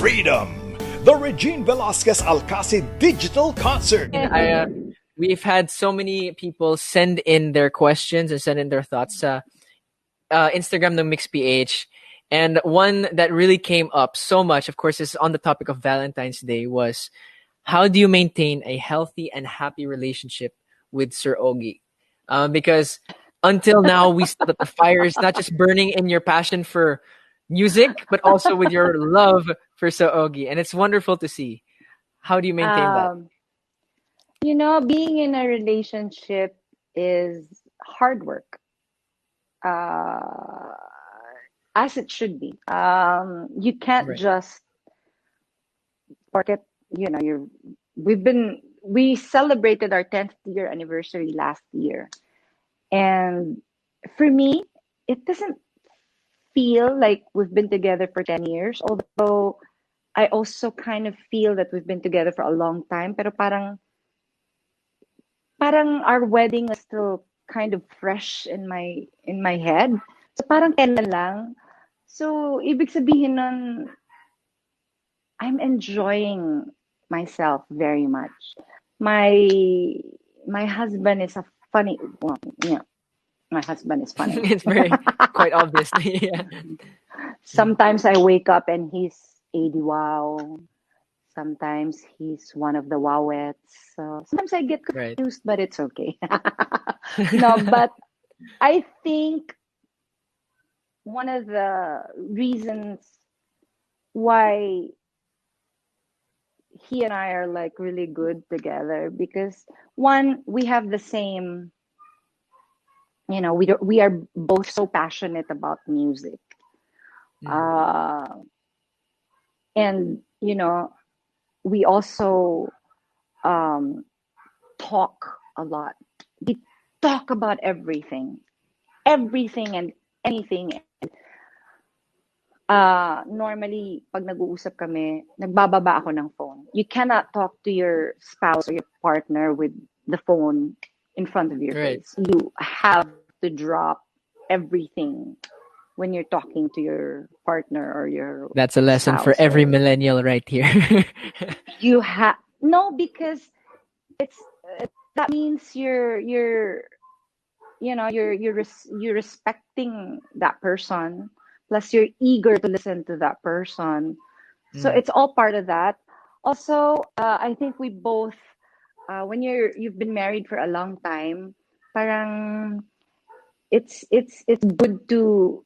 freedom. The Regine Velasquez-Alcasid Digital Concert. We've had so many people send in their questions and send in their thoughts sa Instagram ng Mix PH. And one that really came up so much, of course, is on the topic of Valentine's Day, was how do you maintain a healthy and happy relationship with Sir Ogie? Because until now, we saw that the fire is not just burning in your passion for music, but also with your love for Sir Ogie. And it's wonderful to see. How do you maintain that? Being in a relationship is hard work, as it should be. You can't just forget. We celebrated our 10th year anniversary last year, and for me, it doesn't feel like we've been together for 10 years. Although I also kind of feel that we've been together for a long time, pero parang our wedding is still kind of fresh in my head. So parang kailan lang. So ibig sabihin nun, I'm enjoying myself very much. My husband is my husband is funny. It's very quite obviously. Yeah. Sometimes I wake up and he's 80 wow. Sometimes he's one of the wowettes. So sometimes I get confused, but it's okay. No, but I think one of the reasons why he and I are like really good together, because one, we have the same, we are both so passionate about music. And we also talk a lot. We talk about everything and anything. Normally, pag nag-uusap kami, nagbababa ako ng phone. You cannot talk to your spouse or your partner with the phone in front of your face. You have to drop everything when you're talking to your partner or your That's a lesson for every millennial right here. You have because it's that means you're respecting that person, plus you're eager to listen to that person. So it's all part of that. Also, I think we both when you've been married for a long time, parang it's good to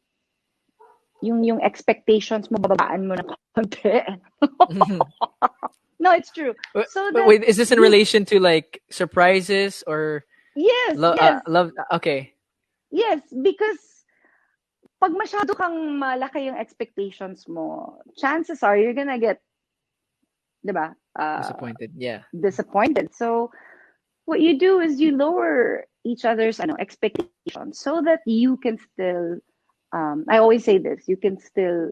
yung expectations mo, bababaan mo ng konti. No, it's true. So wait, is this in relation to like surprises or yes. love? Okay. Yes, because pag masyado kang malaki yung expectations mo, chances are you're gonna get, diba? Disappointed. Yeah. Disappointed. So what you do is you lower each other's expectations so that you can still I always say this, you can still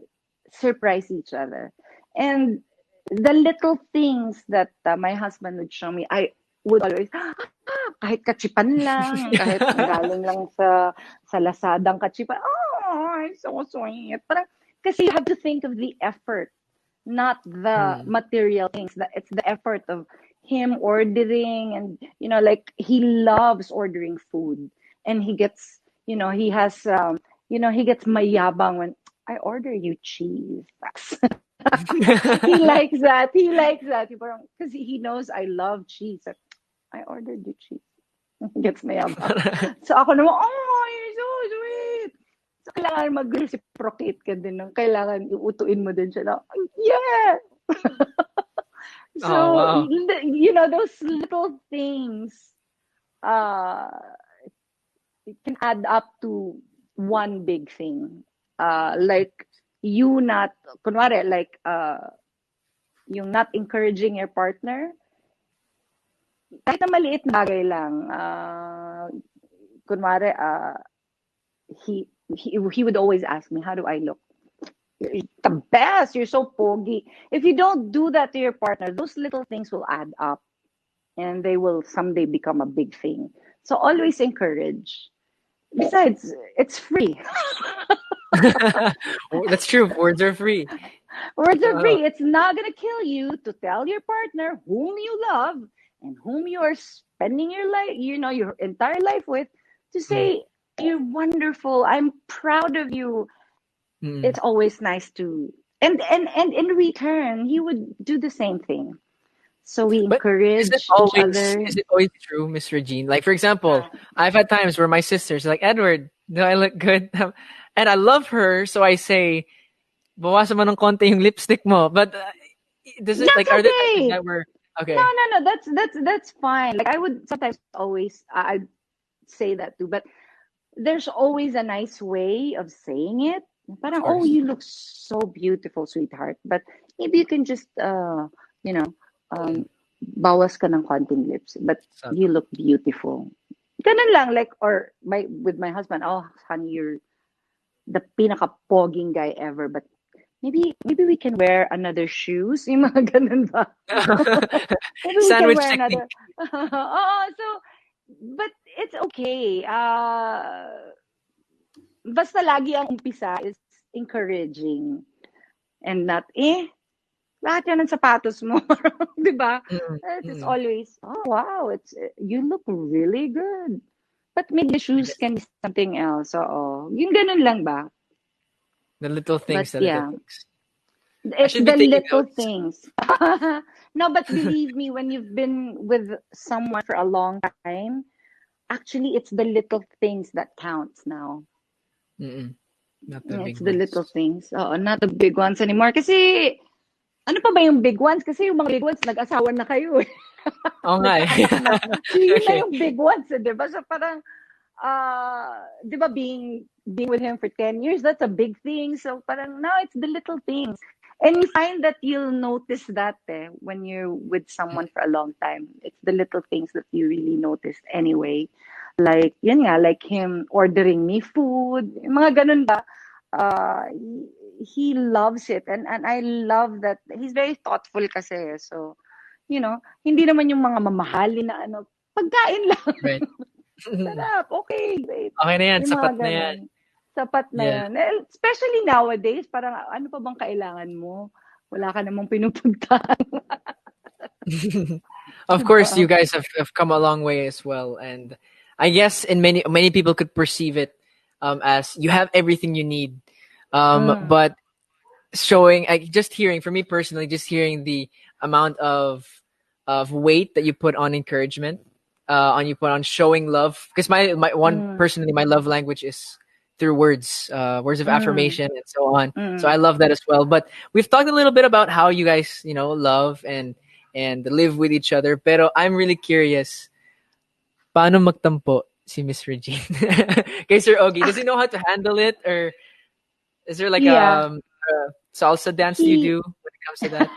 surprise each other. And the little things that my husband would show me, I would always, kahit kachipan lang, kahit galing lang sa Lazadang kachipan, it's so sweet. Parang, kasi you have to think of the effort, not the material things. It's the effort of him ordering, and like he loves ordering food, and he gets, he has he gets mayabang when I order you cheese. He likes that. Because he knows I love cheese. I ordered you cheese. He gets mayabang. So ako naman, you're so sweet. So kailangan mag-reciprocate ka din. Kailangan iutuin mo din siya na, yeah! So, those little things it can add up to one big thing. Like you not, kunwari, like yung not encouraging your partner, kahit na maliit na bagay lang, kunwari, he would always ask me, how do I look? You're the best, you're so pogi. If you don't do that to your partner, those little things will add up and they will someday become a big thing. So always encourage. Besides, it's free. That's true. Words are free. Words are free. It's not gonna kill you to tell your partner whom you love and whom you are spending your life, your entire life with, to Mm, say you're wonderful. I'm proud of you. mm. It's always nice to, and in return, he would do the same thing. So we But encourage each other. is it always true, Miss Regine? Like for example, I've had times where my sisters are like, Edward, do I look good? And I love her, so I say, bawasan mo ng konti yung lipstick mo. But does it That's like are there times like okay. that where No, okay, no, no. That's fine. Like I would sometimes always I say that too, but there's always a nice way of saying it. of Parang, oh, course. you look so beautiful, sweetheart. But maybe you can just, you know, Mm, um, bawas ka ng konting lips, but so, you look beautiful. Ganun lang, like, or with my husband, oh, honey, you're the pinaka-poging guy ever, but maybe we can wear another shoes. Yung mga ganun ba? Maybe we can sandwich wear technique. another. Oh, so, but it's okay. Basta lagi ang umpisa is encouraging and not, lahat yan ng sapatos mo. Di ba? Mm, It's mm. always, oh, wow, you look really good. But maybe the I shoes guess can be something else. Oo. Yung ganun lang ba? But the little yeah, things. I it's should be the taking little notes. things. No, but believe me, when you've been with someone for a long time, actually, it's the little things that counts now. Mm-mm. Not the It's big the little ones. things. Oo, not the big ones anymore. Kasi, ano pa ba yung big ones? Kasi yung mga big ones, nag-asawa na kayo eh. Oo nga eh. Nagkaanak na. So, yun na Okay. yung big ones, eh, di ba? So, parang, di ba, being with him for 10 years, that's a big thing. So, parang, no, it's the little things. And you find that you'll notice that when you're with someone for a long time. It's the little things that you really notice anyway. Like, yun nga, like him ordering me food, yung mga ganun ba? He loves it. And I love that. He's very thoughtful kasi. So, hindi naman yung mga mamahalin na ano, pagkain lang. Right. Sarap, okay, great. Okay na yan, Yung sapat mga na yan. ganon. Sapat na Yeah. yan. Especially nowadays, parang ano pa bang kailangan mo? Wala ka namang pinupuntahan. Of course, Diba? you guys have come a long way as well, and I guess in many people could perceive it as you have everything you need, Mm, but showing just hearing for me personally, just hearing the amount of weight that you put on encouragement, on you put on showing love, because my one mm, personally my love language is through words of mm, affirmation and so on, so I mm. love that as well. But we've talked a little bit about how you guys love and live with each other, pero I'm really curious, paano magtampo si Miss Regine? Kay Sir Ogie, does he know how to handle it, or is there like Yeah, a salsa dance you he, do when it comes to that?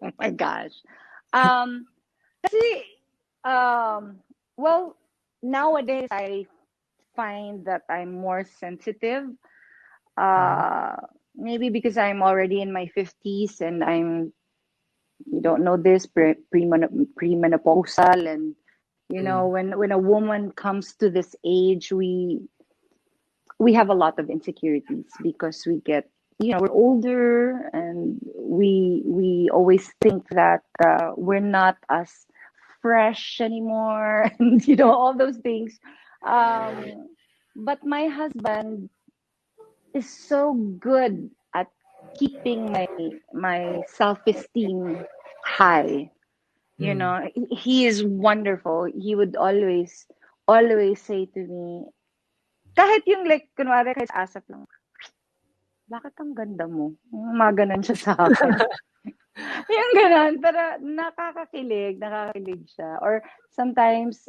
oh my gosh. Um, kasi, well, nowadays I find that I'm more sensitive. Mhm. Uh, Maybe because I'm already in my 50s and you don't know this, premenopausal. And, Mm. when a woman comes to this age, we have a lot of insecurities because we get, we're older and we always think that we're not as fresh anymore and all those things. But my husband is so good at keeping my self-esteem high. Mm. He is wonderful. He would always say to me, kahit yung like kunwari kahit sa asap lang, bakit ang ganda mo? Mga ganun siya sa akin. Yung ganun, pero nakakakilig siya. Or sometimes,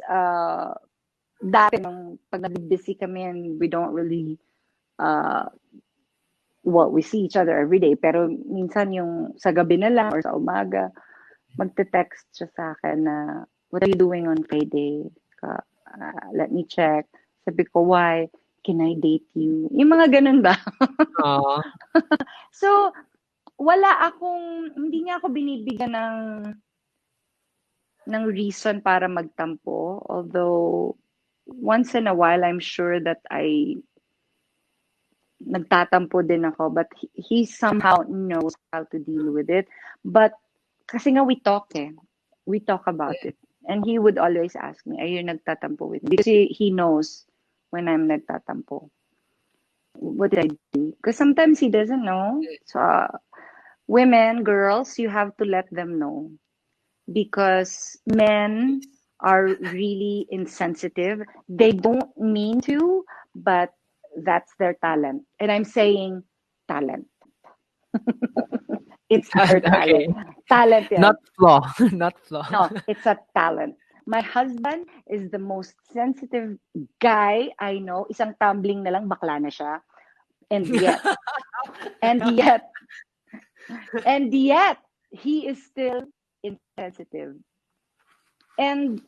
dati nung pag busy kami and we don't really, uh, well, we see each other every day, pero minsan yung sa gabi na lang or sa umaga, magte-text siya sa akin na, what are you doing on Friday? Let me check. Sabi ko, why? Can I date you? Yung mga ganun ba? Aw. So, hindi niya ako binibigyan ng reason para magtampo. Although, once in a while, I'm sure that nagtatampo din ako, but he somehow knows how to deal with it. But kasi nga we talk we talk about it, and he would always ask me, "Are you nagtatampo with me?" Because he knows when I'm nagtatampo. What did I do? Because sometimes he doesn't know. So women, girls, you have to let them know, because men are really insensitive. They don't mean to, but that's their talent. And I'm saying talent. It's their talent. Okay. Talent yan. Not flaw. Not flaw. No, it's a talent. My husband is the most sensitive guy I know. Isang tumbling na lang, bakla na siya. And yet, and yet, and yet, he is still insensitive. And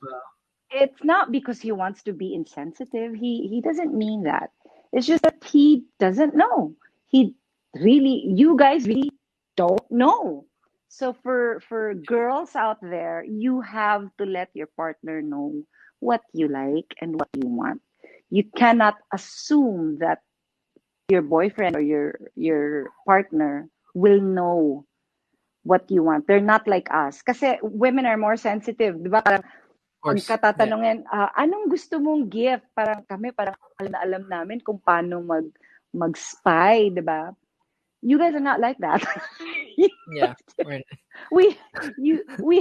it's not because he wants to be insensitive. He doesn't mean that. It's just that he doesn't know. He really, you guys really don't know. So for girls out there, you have to let your partner know what you like and what you want. You cannot assume that your boyfriend or your partner will know what you want. They're not like us. Kasi women are more sensitive. Di ba? Parang Of course. Yeah. pagkatatanungin, anong gusto mong gift? Parang kami, parang alam namin kung paano mag-spy, di ba? You guys are not like that. Yeah. Right. We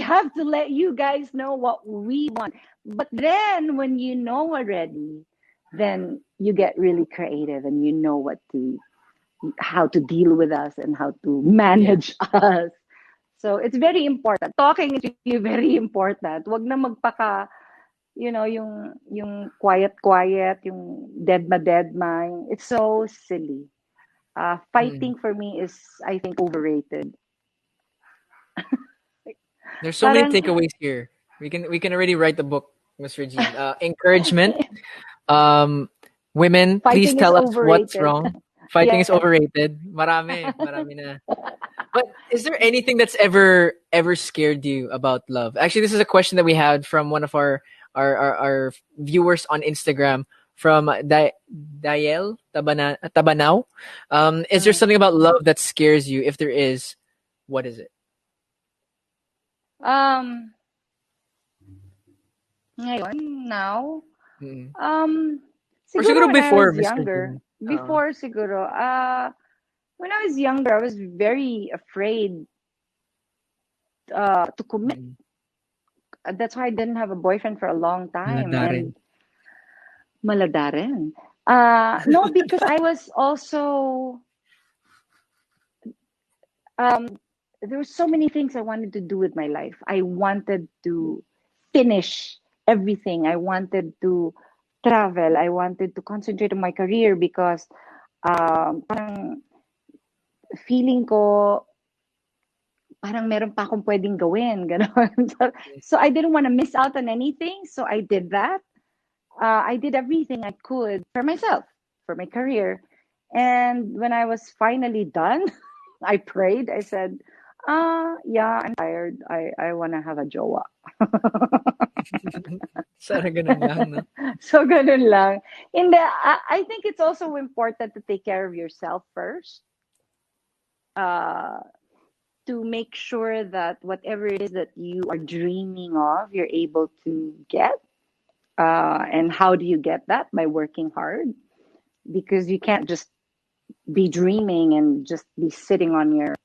have to let you guys know what we want. But then when you know already, then you get really creative and you know how to deal with us and how to manage us. So it's very important. Talking is really very important. Wag na magpaka, yung quiet, yung deadma. It's so silly. Fighting for me is, I think, overrated. There's so many Parang, takeaways here. We can already write the book, Miss Regine. Encouragement. Women, please fighting is tell us what's overrated. wrong. Fighting is Yes. overrated. Marami na. But is there anything that's ever scared you about love? Actually, this is a question that we had from one of our viewers on Instagram, from Diel Tabanao. Is there something about love that scares you? If there is, what is it? Ngayon, now, Mm. Or siguro siguro when I before, was Miss younger, Regine. before siguro, when I was younger, I was very afraid to commit. Mm. That's why I didn't have a boyfriend for a long time. Maladarin. And maladarin. No, because I was also, there were so many things I wanted to do with my life. I wanted to finish everything. I wanted to travel. I wanted to concentrate on my career because parang feeling ko parang meron pa akong pwedeng gawin. Ganon. So I didn't want to miss out on anything. So I did that. I did everything I could for myself, for my career. And when I was finally done, I prayed. I said, yeah, I'm tired. I want to have a jowa. Sana ganun lang, no? So ganun lang. I think it's also important to take care of yourself first. To make sure that whatever it is that you are dreaming of, you're able to get. And how do you get that? By working hard. Because you can't just be dreaming and just be sitting on your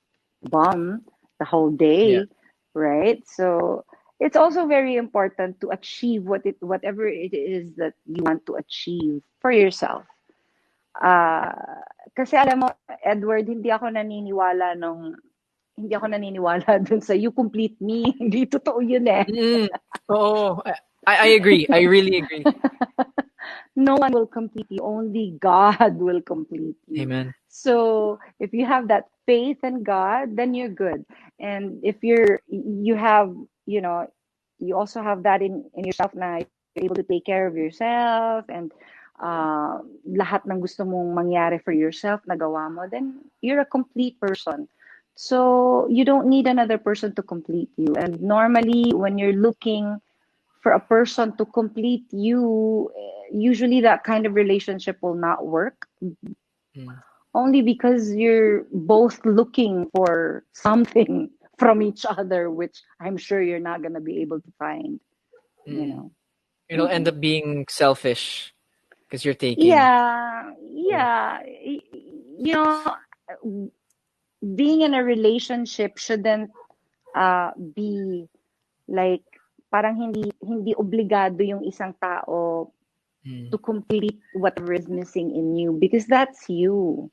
bum the whole day, Yeah. right? So it's also very important to achieve whatever it is that you want to achieve for yourself. Kasi alam mo, Edward, hindi ako naniniwala dun sa you complete me. Hindi totoo yun eh. Oh, I agree. I really agree. No one will complete you. Only God will complete you. Amen. So if you have that faith in God, then you're good. And if you have, you also have that in yourself na you're able to take care of yourself and lahat ng gusto mong mangyari for yourself, nagawa mo, then you're a complete person. So you don't need another person to complete you. And normally when you're looking for a person to complete you, usually that kind of relationship will not work. only because you're both looking for something from each other, which I'm sure you're not gonna be able to find. You Mm. know. It'll end Mm-mm. up being selfish because you're taking. Yeah, yeah. You know, being in a relationship shouldn't be like parang hindi obligado yung isang tao Mm. to complete whatever is missing in you, because that's you.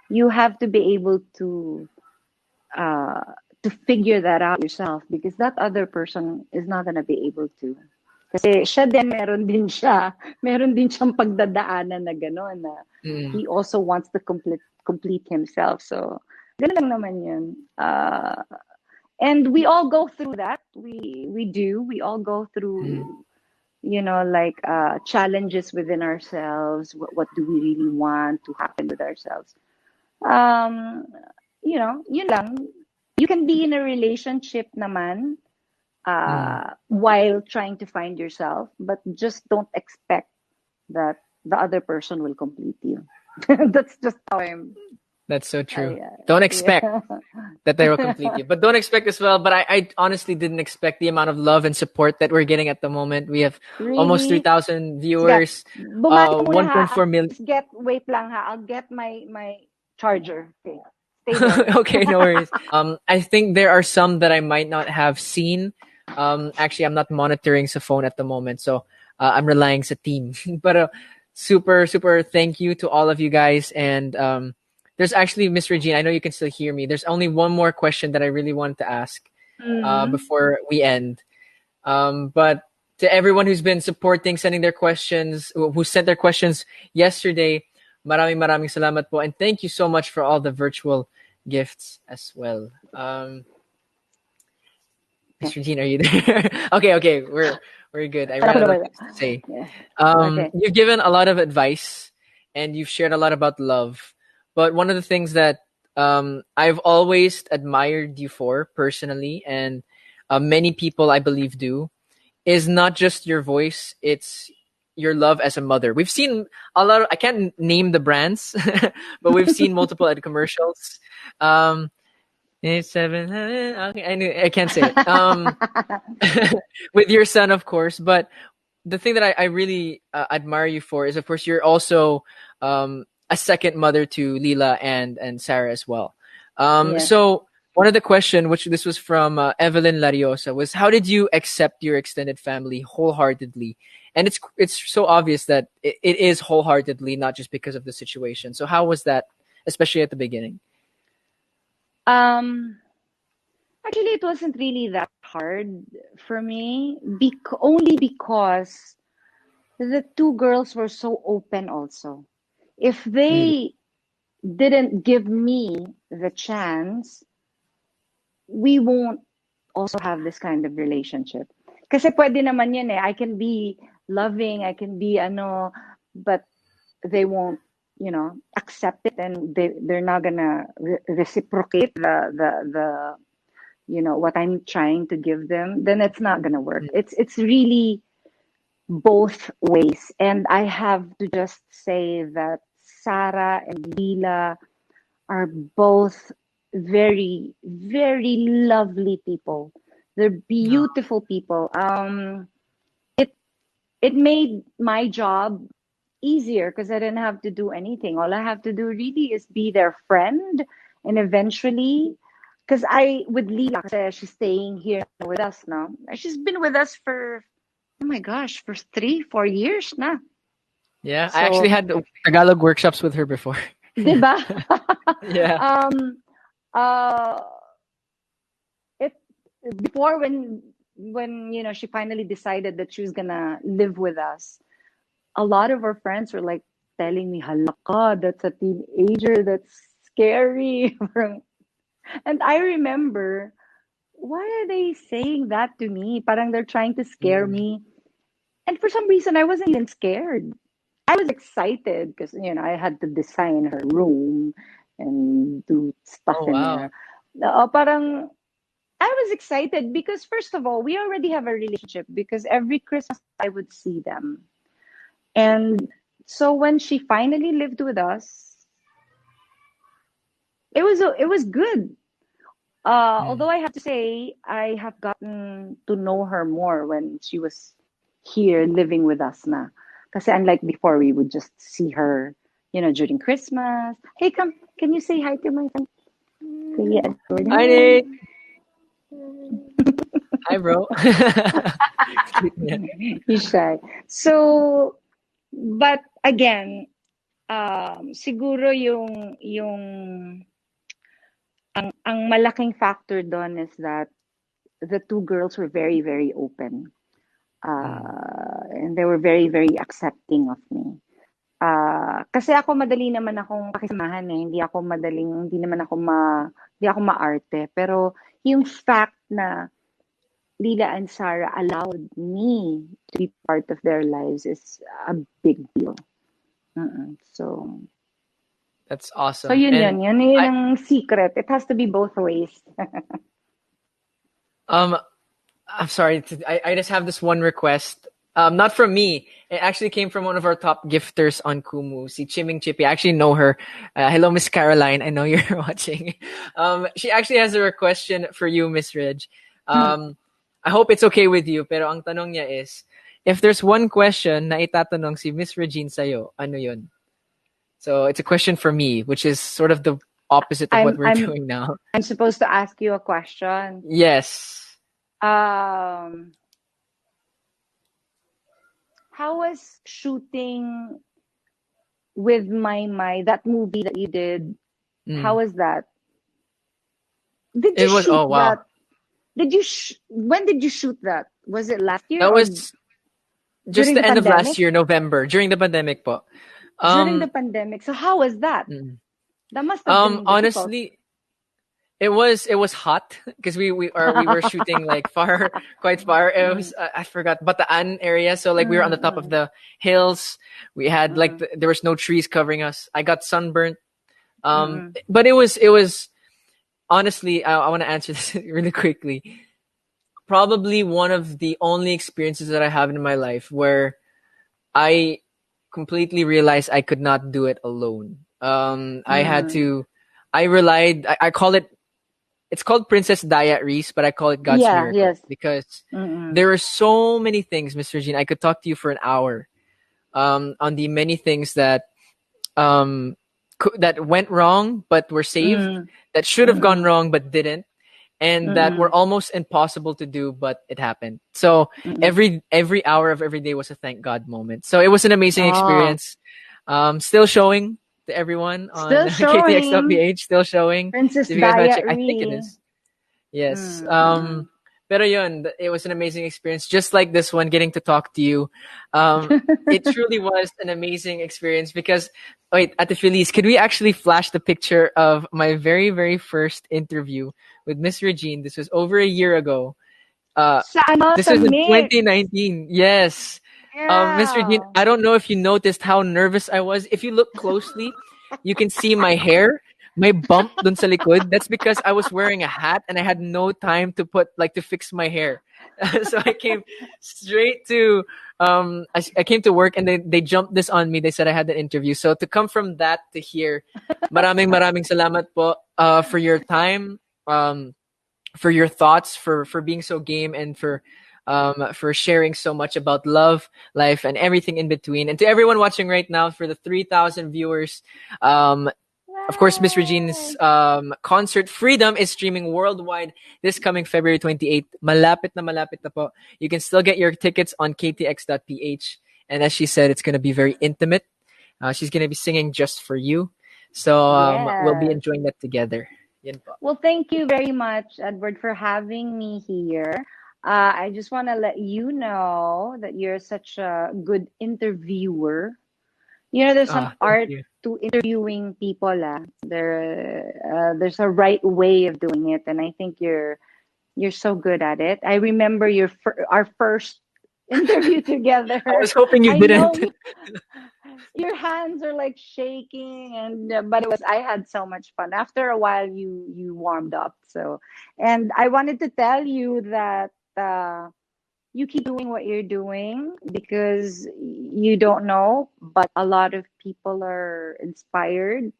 You have to be able uh to figure that out yourself, because that other person is not gonna be able to. Kasi siya din, meron din siyang pagdadaanan na gano'n na Mm. he also wants to complete himself. So, gano'n lang naman yun. And we all go through that. We all go Mm. through, like challenges within ourselves. What do we really want to happen with ourselves? Um, yun lang. You can be in a relationship naman Mm. while trying to find yourself, but just don't expect that the other person will complete you. That's just how That's so true. I Don't expect yeah. that they will complete you, but don't expect as well. But I honestly didn't expect the amount of love and support that we're getting at the moment. We have almost Really? 3,000 Sige, viewers, bumati muna ha. 1.4 million. Wait lang ha. I'll get my charger. Okay. Stay there. Okay, no worries. I think there are some that I might not have seen. Actually, I'm not monitoring sa phone at the moment, so I'm relying sa team. But super, super thank you to all of you guys. And there's actually Miss Regine. I know you can still hear me. There's only one more question that I really wanted to ask Mm. before we end. But to everyone who's been supporting, sending their questions, who sent their questions yesterday, maraming salamat po. And thank you so much for all the virtual gifts as well. Miss Okay. Regine, are you there? Okay, we're good. I ran out of things to say. Yeah. Okay. You've given a lot of advice and you've shared a lot about love. But one of the things that I've always admired you for personally, and many people I believe do, is not just your voice, it's your love as a mother. We've seen a lot of, I can't name the brands, but we've seen multiple ad commercials. Um, 7, okay, I can't say it. With your son, of course, but the thing that I really admire you for is, of course, you're also a second mother to Leela and Sarah as well. Yes. So one of the question, which this was from Evelyn Lariosa, was how did you accept your extended family wholeheartedly? And it's so obvious that it is wholeheartedly, not just because of the situation. So how was that, especially at the beginning? Um, Actually, it wasn't really that hard for me, only because the two girls were so open also. If Mm, they didn't give me the chance, we won't also have this kind of relationship. Kasi pwede naman yan eh. I can be loving, I can be ano, but they won't, accept it, and they're not gonna reciprocate the what I'm trying to give them. Then it's not gonna work. mm, It's really both ways. And I have to just say that Sarah and Leela are both very, very lovely people. They're no. beautiful people. It it made my job easier because I didn't have to do anything. All I have to do really is be their friend, and eventually, because I with Leela, kasi she's staying here with us now. She's been with us for, oh my gosh, for 3, 4 years now. Yeah, I actually So, had Tagalog workshops with her before. 'di ba? Yeah. um, uh, it before when she finally decided that she was gonna live with us, a lot of our friends were like telling me, "Halaka, that's a teenager. That's scary." And I remember, why are they saying that to me? Parang they're trying to scare Mm. me. And for some reason, I wasn't even scared. I was excited because I had to design her room and do stuff Oh in wow. there. Parang I was excited because first of all, we already have a relationship because every Christmas I would see them. And so when she finally lived with us, it was good. Although I have to say, I have gotten to know her more when she was here living with us na. Kasi unlike before, we would just see her, during Christmas. Hey, come, can you say hi to my friend? Kuya Edward? Hi, Hi. Nate. Hi, bro. Cute niya. He's shy. So, but again, siguro ang malaking factor doon is that the two girls were very, very open. And they were very, very accepting of me. Kasi ako madali naman akong pakisamahan eh. Hindi ako maarte. Pero yung fact na Lila and Sarah allowed me to be part of their lives is a big deal. So That's so awesome. yun And yun I ang secret. It has to be both ways. um I'm sorry. I just have this one request. Not from me. It actually came from one of our top gifters on Kumu, si Chiming Chippy. I actually know her. Hello, Miss Caroline. I know you're watching. She actually has a question for you, Miss Reg. I hope it's okay with you. Pero ang tanong niya is, if there's one question na itatanong si Miss Regine sa'yo, ano yun? So it's a question for me, which is sort of the opposite of what I'm we're I'm doing now. I'm supposed to ask you a question. Yes. Um, how was shooting with My, that movie that you did? How Mm. was that? Did you It was, shoot oh wow. that? When did you shoot that? Was it last year That or was just during the the end of last pandemic? year, November, during the pandemic po. During the Um, pandemic. So how was that? mm. That must have been difficult. Honestly, it was hot because we were shooting like far, quite far. It Mm, was I forgot Bataan area, so like we were on the top of mm, the hills. We had like mm, there was no trees covering us. I got sunburnt. mm, But it was honestly, I want to answer this really quickly. Probably one of the only experiences that I have in my life where I completely realized I could not do it alone. I had mm. to. I relied. I call it. It's called Princess Diet Reese, but I call it God's Yeah, miracle yes. because Mm, there are so many things, Mr. Jean. I could talk to you for an hour on the many things that that went wrong but were saved, mm, that should have gone mm, wrong but didn't, and that were mm, almost impossible to do but it happened. So mm. every hour of every day was a thank God moment. So it was an amazing Oh, experience. Still showing to everyone on still showing KTX.ph, still showing. Princess So if you guys want to check, I think it Diary. is. Yes. Mm, mm, Pero yun, it was an amazing experience. Just like this one, getting to talk to you. It truly was an amazing experience because, wait, at the Feliz, could we actually flash the picture of my very, very first interview with Miss Regine? This was over a year ago. Uh, Sa ano, this sa was in mix. 2019. Yes. Miss Regine, Yeah. I don't know if you noticed how nervous I was. If you look closely, you can see my hair, my bump dun sa likod. That's because I was wearing a hat and I had no time to to fix my hair. So I came straight to I came to work and they jumped this on me. They said I had an interview. So to come from that to here, maraming salamat po for your time. For your thoughts, for being so game, and for sharing so much about love, life, and everything in between. And to everyone watching right now, for the 3,000 viewers, um, of course, Miss Regine's Yay. concert Freedom is streaming worldwide this coming February 28th. Malapit na po. You can still get your tickets on ktx.ph. And as she said, it's going to be very intimate. She's going to be singing just for you. So we'll be Yes. enjoying that together. Yan po. Well, thank you very much, Edward, for having me here. I just want to let you know that you're such a good interviewer. There's some Thank art you. to interviewing people. There's a right way of doing it, and I think you're so good at it. I remember our first interview together. I was hoping you I know didn't. your hands are like shaking, and but I had so much fun. After a while, you warmed up. So, and I wanted to tell you that. You keep doing what you're doing because you don't know, but a lot of people are inspired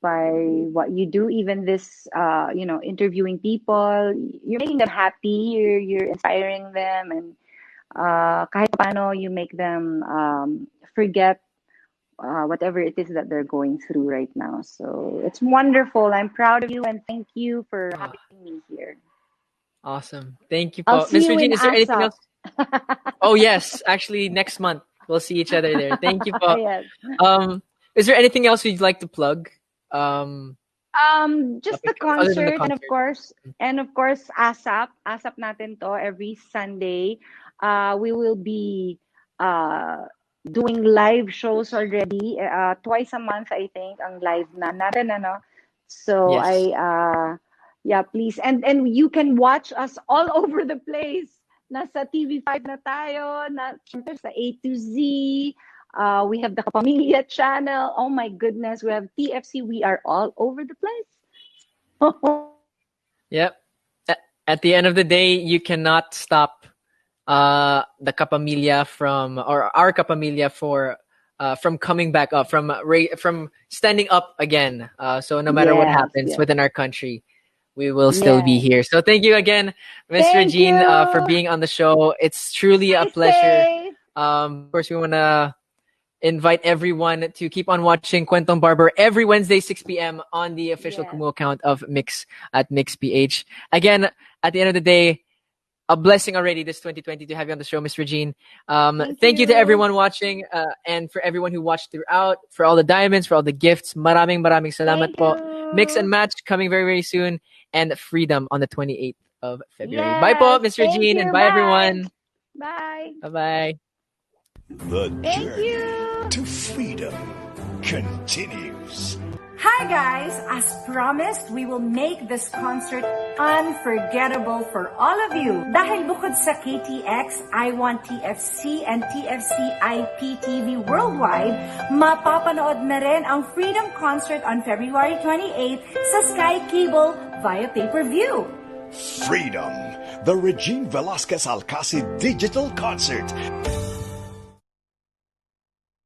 by what you do. Even this, interviewing people, you're making them happy. You're inspiring them, and kahit paano you make them forget whatever it is that they're going through right now. So it's wonderful. I'm proud of you, and thank you for Ah, having me here. awesome. Thank you, I'll po. see Miss you Regine, in is there anything ASAP. else? Oh, yes. Actually, next month, we'll see each other there. Thank you, po. Yes. Is there anything else you'd like to plug? Just the Other than the concert, concert. and of course, ASAP natin to every Sunday. We will be uh doing live shows already. Twice a month, I think, ang live na natin, ano. So Yes. yeah, please, and you can watch us all over the place. Nasa TV5 na tayo, syempre sa A to Z. We have the Kapamilya channel. Oh my goodness, we have TFC. We are all over the place. Yep. At the end of the day, you cannot stop the Kapamilya or our Kapamilya from coming back up, from standing up again. So no matter what Yes, happens yes, within our country, we will still be yes. here. So thank you again, Miss Thank Regine, for you. being on the show. It's truly a Stay pleasure. safe. Of course, we want to invite everyone to keep on watching Kwentong Barber every Wednesday, 6 p.m. on the official Yes. Kumu account of Mix at MixPH. Again, at the end of the day, a blessing already this 2020 to have you on the show, Miss Regine. Thank you to You. everyone watching, and for everyone who watched throughout, for all the diamonds, for all the gifts. Maraming salamat Thank po. Mix you. and Match coming very, very soon, and Freedom on the 28th of February. Bye po, Yes. Miss Thank Regine, and you. bye Bye. everyone. Bye. Bye-bye. The Thank journey you. to freedom continues. Hi guys! As promised, we will make this concert unforgettable for all of you. Dahil bukod sa KTX, I Want TFC, and TFC IPTV worldwide, mapapanood na rin ang Freedom Concert on February 28 sa Sky Cable via pay-per-view. Freedom, the Regine Velasquez-Alcasid Digital Concert.